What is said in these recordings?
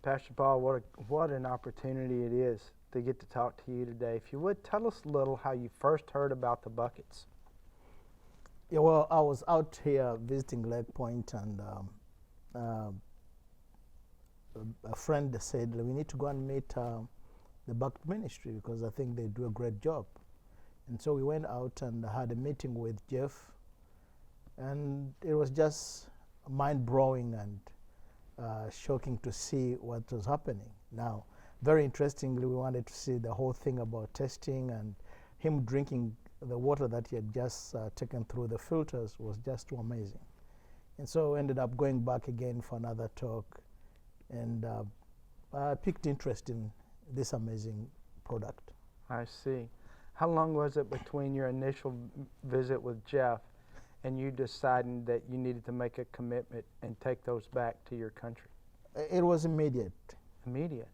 Pastor Paul, what an opportunity it is to get to talk to you today. If you would, tell us a little how you first heard about the buckets. Yeah, well, I was out here visiting Lake Point, and a friend said, we need to go and meet the bucket ministry because I think they do a great job. And so we went out and had a meeting with Jeff, and it was just mind-blowing and shocking to see what was happening. Now, very interestingly, we wanted to see the whole thing about testing, and him drinking the water that he had just taken through the filters was just too amazing. And so we ended up going back again for another talk, and I picked interest in this amazing product. I see. How long was it between your initial visit with Jeff and you deciding that you needed to make a commitment and take those back to your country? It was immediate. Immediate.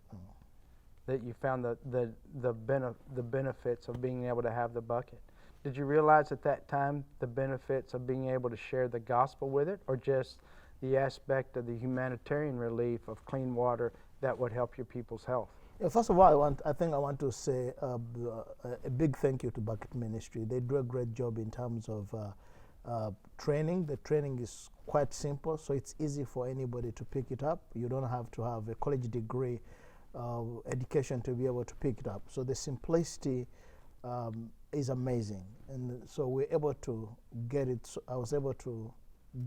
That you found the benefits of being able to have the bucket. Did you realize at that time the benefits of being able to share the gospel with it, or just the aspect of the humanitarian relief of clean water that would help your people's health? Yeah, first of all, I think I want to say a big thank you to Bucket Ministry. They do a great job in terms of training. The training is quite simple, so it's easy for anybody to pick it up. You don't have to have a college degree education to be able to pick it up. So the simplicity is amazing, and so we're able to get it. So I was able to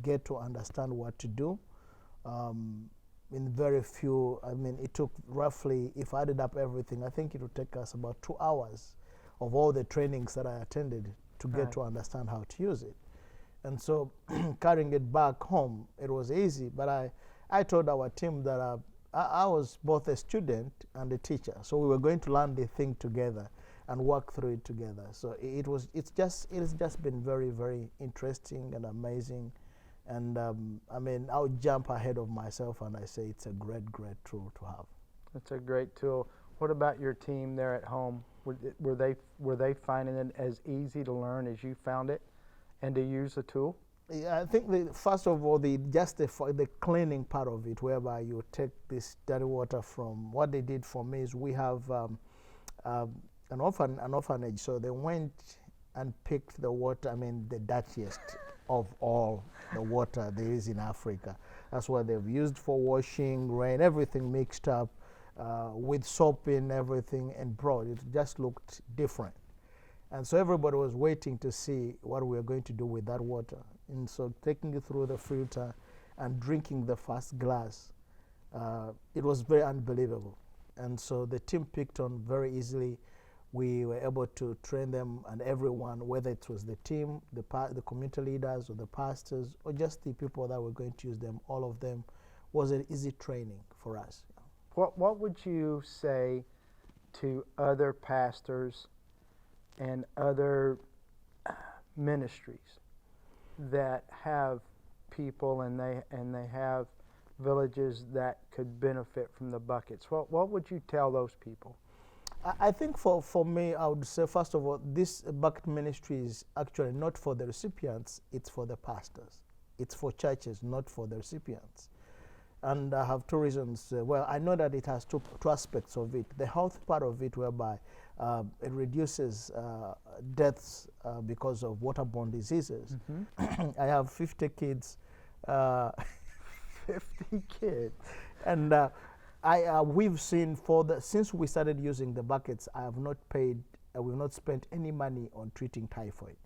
get to understand what to do in very few. I mean, it took roughly, if I added up everything, I think it would take us about 2 hours of all the trainings that I attended to get to understand how to use it. And so carrying it back home, it was easy, but I told our team that I was both a student and a teacher, so we were going to learn the thing together and work through it together. So it has just been very, very interesting and amazing. And I mean, I'll jump ahead of myself and I say it's a great, great tool to have. It's a great tool. What about your team there at home? Were they finding it as easy to learn as you found it and to use the tool? Yeah, I think first of all, the cleaning part of it, whereby you take this dirty water from, what they did for me is we have an orphanage, so they went and picked the water, I mean the dirtiest of all the water there is in Africa. That's what they've used for washing, rain, everything mixed up with soap in everything and brought. It just looked different. And so everybody was waiting to see what we were going to do with that water. And so taking it through the filter and drinking the first glass, it was very unbelievable. And so the team picked on very easily. We were able to train them, and everyone, whether it was the team, the community leaders, or the pastors, or just the people that were going to use them, all of them, was an easy training for us. What would you say to other pastors and other ministries that have people and they have villages that could benefit from the buckets? What would you tell those people? I think for me, I would say, first of all, this bucket ministry is actually not for the recipients, it's for the pastors. It's for churches, not for the recipients. And I have two reasons. Well, I know that it has two aspects of it. The health part of it, whereby it reduces deaths because of waterborne diseases. Mm-hmm. I have 50 kids. 50 kids. And we've seen since we started using the buckets, I have not paid, we've not spent any money on treating typhoid.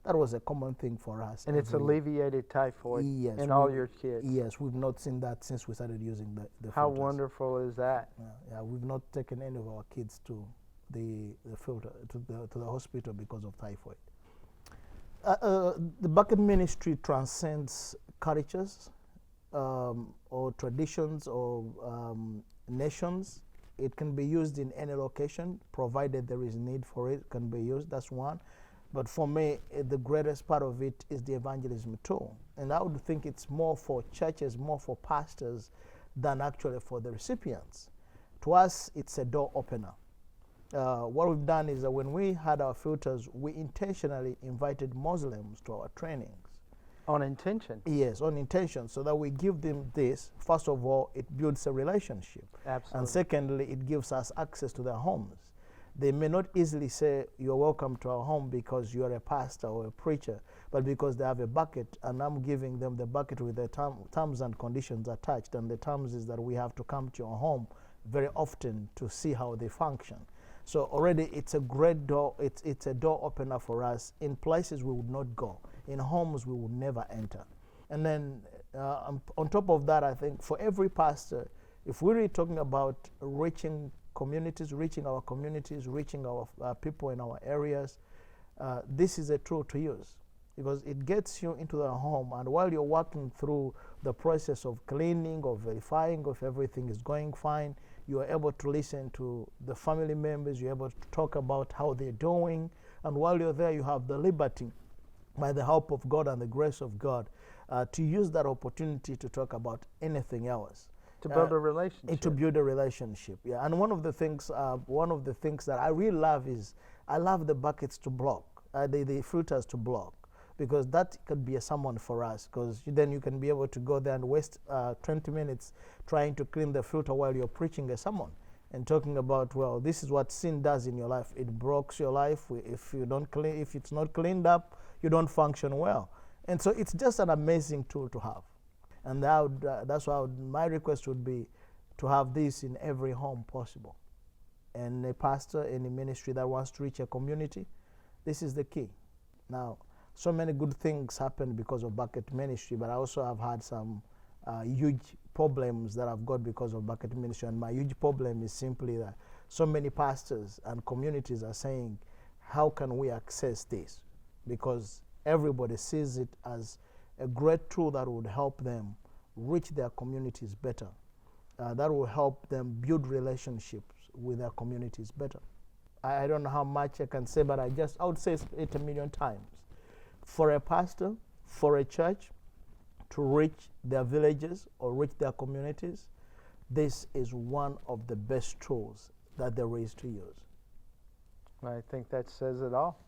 That was a common thing for us. And it's alleviated typhoid in all your kids? Yes, we've not seen that since we started using the How filters. wonderful is that? Yeah, we've not taken any of our kids to the filter, to the hospital because of typhoid. The bucket ministry transcends cultures, or traditions, or nations. It can be used in any location, provided there is need for it. Can be used. That's one. But for me, the greatest part of it is the evangelism tool. And I would think it's more for churches, more for pastors, than actually for the recipients. To us, it's a door opener. What we've done is that when we had our filters, we intentionally invited Muslims to our trainings. On intention. Yes, on intention, so that we give them this. First of all, it builds a relationship. Absolutely. And secondly, it gives us access to their homes. They may not easily say, you're welcome to our home because you're a pastor or a preacher, but because they have a bucket, and I'm giving them the bucket with the terms and conditions attached. And the terms is that we have to come to your home very often to see how they function. So already it's a great door, it's a door opener for us in places we would not go, in homes we would never enter. And then on top of that, I think for every pastor, if we're really talking about reaching communities, reaching our people in our areas, this is a tool to use, because it gets you into the home, and while you're working through the process of cleaning or verifying if everything is going fine, you are able to listen to the family members, you're able to talk about how they're doing, and while you're there, you have the liberty, by the help of God and the grace of God, to use that opportunity to talk about anything else. To build a relationship. To build a relationship, yeah. And one of the things that I really love is, I love the buckets to block, the filters to block, because that could be a sermon for us, because then you can be able to go there and waste 20 minutes trying to clean the filter while you're preaching a sermon and talking about, well, this is what sin does in your life. It breaks your life. If it's not cleaned up, you don't function well. And so it's just an amazing tool to have. And that's why my request would be to have this in every home possible. And a pastor, any ministry that wants to reach a community, this is the key. Now, so many good things happen because of bucket ministry, but I also have had some huge problems that I've got because of bucket ministry. And my huge problem is simply that so many pastors and communities are saying, how can we access this? Because everybody sees it as a great tool that would help them reach their communities better. That will help them build relationships with their communities better. I don't know how much I can say, but I would say it a million times. For a pastor, for a church to reach their villages or reach their communities, this is one of the best tools that there is to use. I think that says it all.